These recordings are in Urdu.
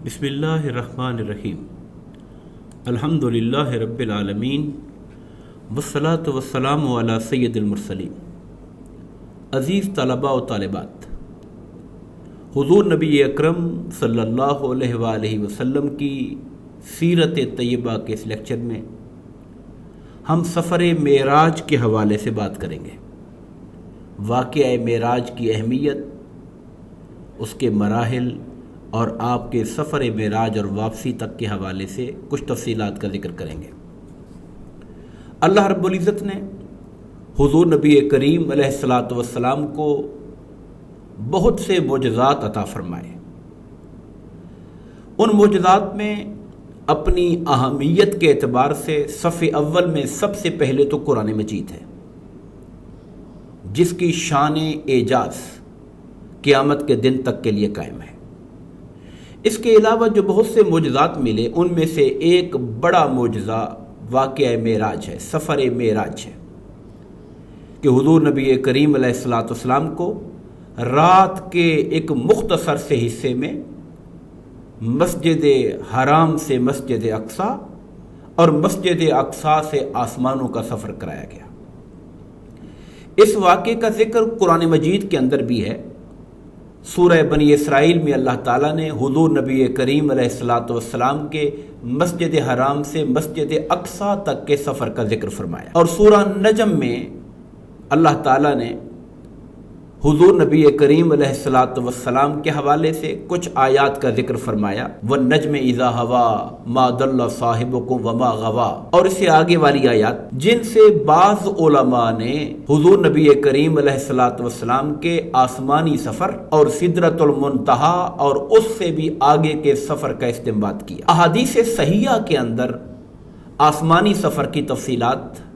بسم اللہ الرحمن الرحیم الحمد للہ رب العالمین والصلاة والسلام علی سید المرسلین۔ عزیز طلباء و طالبات، حضور نبی اکرم صلی اللہ علیہ وآلہ وسلم کی سیرت طیبہ کے اس لیکچر میں ہم سفر معراج کے حوالے سے بات کریں گے۔ واقعہ معراج کی اہمیت، اس کے مراحل اور آپ کے سفر معراج اور واپسی تک کے حوالے سے کچھ تفصیلات کا ذکر کریں گے۔ اللہ رب العزت نے حضور نبی کریم علیہ الصلاۃ والسلام کو بہت سے معجزات عطا فرمائے۔ ان معجزات میں اپنی اہمیت کے اعتبار سے صف اول میں سب سے پہلے تو قرآن مجید ہے، جس کی شان اعجاز قیامت کے دن تک کے لیے قائم ہے۔ اس کے علاوہ جو بہت سے معجزات ملے، ان میں سے ایک بڑا معجزہ واقعہ معراج ہے، سفر معراج ہے، کہ حضور نبی کریم علیہ الصلاۃ والسلام کو رات کے ایک مختصر سے حصے میں مسجد حرام سے مسجد اقصی اور مسجد اقصی سے آسمانوں کا سفر کرایا گیا۔ اس واقعے کا ذکر قرآن مجید کے اندر بھی ہے۔ سورہ بنی اسرائیل میں اللہ تعالیٰ نے حضور نبی کریم علیہ الصلاۃ والسلام کے مسجد حرام سے مسجد اقصی تک کے سفر کا ذکر فرمایا، اور سورہ نجم میں اللہ تعالیٰ نے حضور نبی کریم علیہ الصلاۃ والسلام کے حوالے سے کچھ آیات کا ذکر فرمایا، وَالنَّجْمِ إِذَا هَوَىٰ مَا ضَلَّ صَاحِبُكُمْ وَمَا غَوَىٰ، اور اس سے آگے والی آیات جن سے بعض علماء نے حضور نبی کریم علیہ الصلاۃ والسلام کے آسمانی سفر اور سدرۃ المنتہا اور اس سے بھی آگے کے سفر کا استنباط کیا۔ احادیث صحیحہ کے اندر آسمانی سفر کی تفصیلات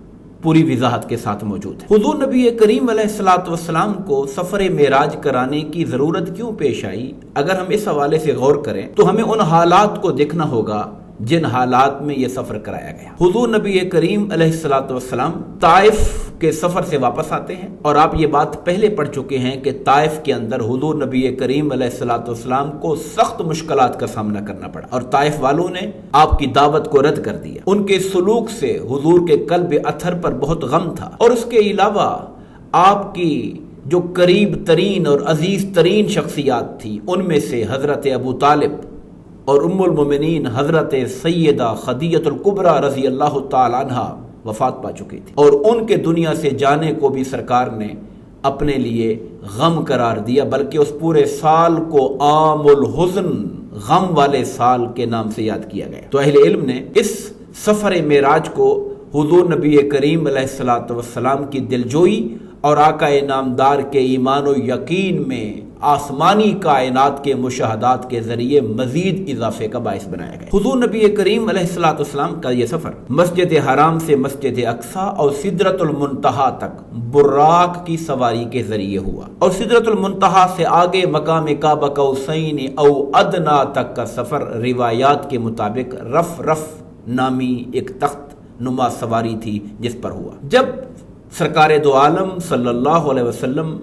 پوری وضاحت کے ساتھ موجود ہے۔ حضور نبی کریم علیہ الصلاۃ والسلام کو سفر معراج کرانے کی ضرورت کیوں پیش آئی؟ اگر ہم اس حوالے سے غور کریں تو ہمیں ان حالات کو دیکھنا ہوگا جن حالات میں یہ سفر کرایا گیا۔ حضور نبی کریم علیہ الصلاۃ والسلام طائف کے سفر سے واپس آتے ہیں، اور آپ یہ بات پہلے پڑھ چکے ہیں کہ طائف کے اندر حضور نبی کریم علیہ الصلاۃ والسلام کو سخت مشکلات کا سامنا کرنا پڑا، اور طائف والوں نے آپ کی دعوت کو رد کر دیا۔ ان کے سلوک سے حضور کے قلب اطہر پر بہت غم تھا، اور اس کے علاوہ آپ کی جو قریب ترین اور عزیز ترین شخصیات تھی، ان میں سے حضرت ابو طالب اور ام المومنین حضرت سیدہ خدیجہ الکبریٰ رضی اللہ تعالی عنہا وفات پا چکی تھی، اور ان کے دنیا سے جانے کو بھی سرکار نے اپنے لیے غم قرار دیا، بلکہ اس پورے سال کو عام الحزن، غم والے سال کے نام سے یاد کیا گیا۔ تو اہل علم نے اس سفر معراج کو حضور نبی کریم علیہ الصلاۃ والسلام کی دلجوئی اور آقا انعامدار کے ایمان و یقین میں آسمانی کائنات کے مشاہدات کے ذریعے مزید اضافے کا باعث بنایا گیا۔ حضور نبی کریم علیہ الصلاۃ والسلام کا یہ سفر مسجد حرام سے مسجد اقصی اور سدرۃ المنتہا تک براق کی سواری کے ذریعے ہوا، اور سدرۃ المنتہا سے آگے مقام قاب قوسین او ادنا تک کا سفر روایات کے مطابق رف نامی ایک تخت نما سواری تھی جس پر ہوا۔ جب سرکار دو عالم صلی اللہ علیہ وسلم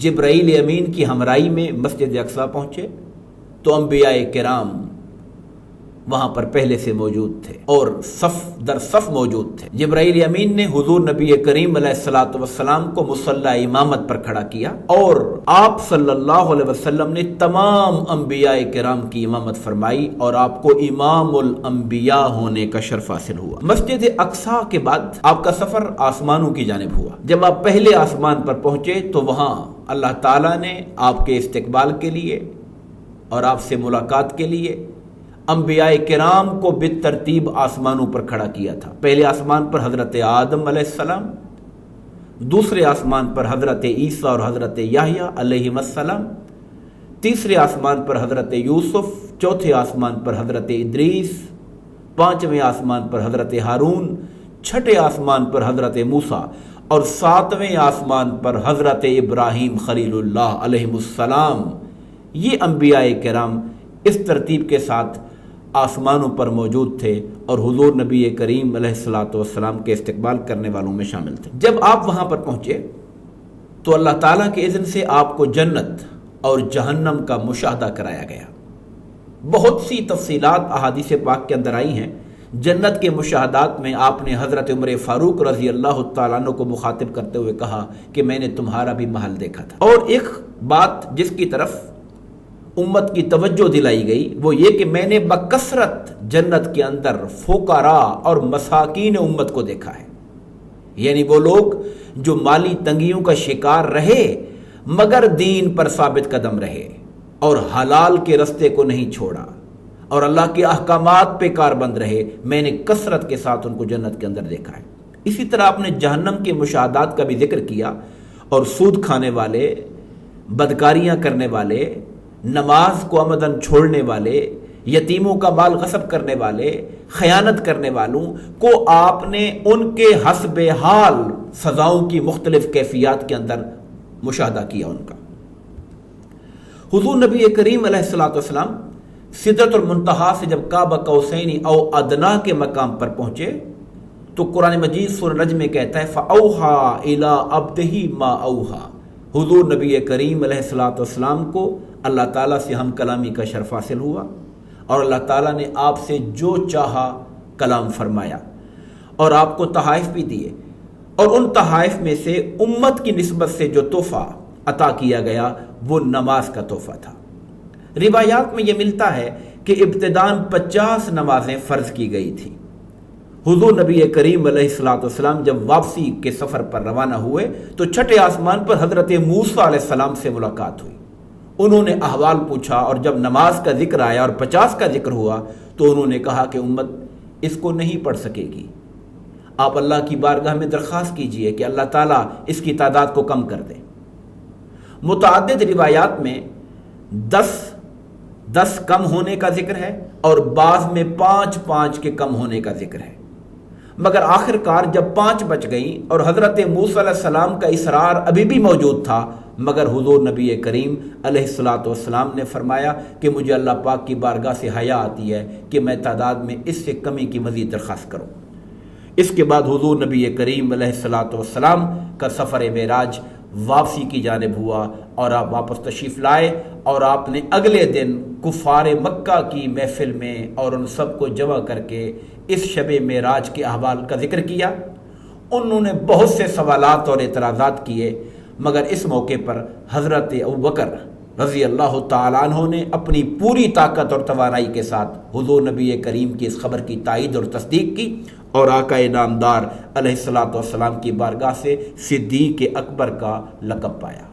جبرائیل امین کی ہمراہی میں مسجد اقصی پہنچے تو انبیاء کرام وہاں پر پہلے سے موجود تھے اور صف در صف موجود تھے۔ جبرائیل امین نے حضور نبی کریم علیہ الصلاۃ والسلام کو مصلی امامت پر کھڑا کیا، اور آپ صلی اللہ علیہ وسلم نے تمام انبیاء کرام کی امامت فرمائی، اور آپ کو امام الانبیاء ہونے کا شرف حاصل ہوا۔ مسجد اقصی کے بعد آپ کا سفر آسمانوں کی جانب ہوا۔ جب آپ پہلے آسمان پر پہنچے تو وہاں اللہ تعالیٰ نے آپ کے استقبال کے لیے اور آپ سے ملاقات کے لیے انبیاء کرام کو بالترتیب آسمانوں پر کھڑا کیا تھا۔ پہلے آسمان پر حضرت آدم علیہ السلام، دوسرے آسمان پر حضرت عیسیٰ اور حضرت یحییٰ علیہ السلام، تیسرے آسمان پر حضرت یوسف، چوتھے آسمان پر حضرت ادریس، پانچویں آسمان پر حضرت ہارون، چھٹے آسمان پر حضرت موسیٰ، اور ساتویں آسمان پر حضرت ابراہیم خلیل اللہ علیہ السلام۔ یہ انبیاء کرام اس ترتیب کے ساتھ آسمانوں پر موجود تھے اور حضور نبی کریم علیہ الصلاۃ والسلام کے استقبال کرنے والوں میں شامل تھے۔ جب آپ وہاں پر پہنچے تو اللہ تعالیٰ کے اذن سے آپ کو جنت اور جہنم کا مشاہدہ کرایا گیا۔ بہت سی تفصیلات احادیث پاک کے اندر آئی ہیں۔ جنت کے مشاہدات میں آپ نے حضرت عمر فاروق رضی اللہ تعالیٰ عنہ کو مخاطب کرتے ہوئے کہا کہ میں نے تمہارا بھی محل دیکھا تھا۔ اور ایک بات جس کی طرف امت کی توجہ دلائی گئی وہ یہ کہ میں نے بکثرت جنت کے اندر فقراء اور مساکین امت کو دیکھا ہے، یعنی وہ لوگ جو مالی تنگیوں کا شکار رہے مگر دین پر ثابت قدم رہے اور حلال کے رستے کو نہیں چھوڑا اور اللہ کے احکامات پہ کاربند رہے، میں نے کثرت کے ساتھ ان کو جنت کے اندر دیکھا ہے۔ اسی طرح آپ نے جہنم کے مشاہدات کا بھی ذکر کیا، اور سود کھانے والے، بدکاریاں کرنے والے، نماز کو عمدن چھوڑنے والے، یتیموں کا مال غصب کرنے والے، خیانت کرنے والوں کو آپ نے ان کے حسب حال سزاؤں کی مختلف کیفیات کے اندر مشاہدہ کیا ان کا۔ حضور نبی کریم علیہ الصلوۃ والسلام سدرۃ المنتہا سے جب قاب قوسین او ادنا کے مقام پر پہنچے تو قرآن مجید سورہ نجم میں کہتا ہے فَأَوْحَى إِلَىٰ عَبْدِهِ مَا أَوْحَى۔ حضور نبی کریم علیہ الصلوۃ والسلام کو اللہ تعالیٰ سے ہم کلامی کا شرف حاصل ہوا، اور اللہ تعالیٰ نے آپ سے جو چاہا کلام فرمایا اور آپ کو تحائف بھی دیے، اور ان تحائف میں سے امت کی نسبت سے جو تحفہ عطا کیا گیا وہ نماز کا تحفہ تھا۔ روایات میں یہ ملتا ہے کہ ابتداً 50 نمازیں فرض کی گئی تھی۔ حضور نبی کریم علیہ الصلوۃ والسلام جب واپسی کے سفر پر روانہ ہوئے تو چھٹے آسمان پر حضرت موسیٰ علیہ السلام سے ملاقات ہوئی۔ انہوں نے احوال پوچھا، اور جب نماز کا ذکر آیا اور 50 کا ذکر ہوا تو انہوں نے کہا کہ امت اس کو نہیں پڑھ سکے گی، آپ اللہ کی بارگاہ میں درخواست کیجئے کہ اللہ تعالیٰ اس کی تعداد کو کم کر دے۔ متعدد روایات میں 10 کم ہونے کا ذکر ہے، اور بعض میں 5 کے کم ہونے کا ذکر ہے، مگر آخر کار جب 5 بچ گئیں اور حضرت موسیٰ علیہ السلام کا اصرار ابھی بھی موجود تھا، مگر حضور نبی کریم علیہ الصلوۃ والسلام نے فرمایا کہ مجھے اللہ پاک کی بارگاہ سے حیا آتی ہے کہ میں تعداد میں اس سے کمی کی مزید درخواست کروں۔ اس کے بعد حضور نبی کریم علیہ الصلوۃ والسلام کا سفر معراج واپسی کی جانب ہوا، اور آپ واپس تشریف لائے، اور آپ نے اگلے دن کفار مکہ کی محفل میں اور ان سب کو جمع کر کے اس شب معراج کے احوال کا ذکر کیا۔ انہوں نے بہت سے سوالات اور اعتراضات کیے، مگر اس موقع پر حضرت ابوبکر رضی اللہ تعالیٰ عنہ نے اپنی پوری طاقت اور توانائی کے ساتھ حضور نبی کریم کی اس خبر کی تائید اور تصدیق کی، اور آقا نامدار علیہ الصلوۃ والسلام کی بارگاہ سے صدیق اکبر کا لقب پایا۔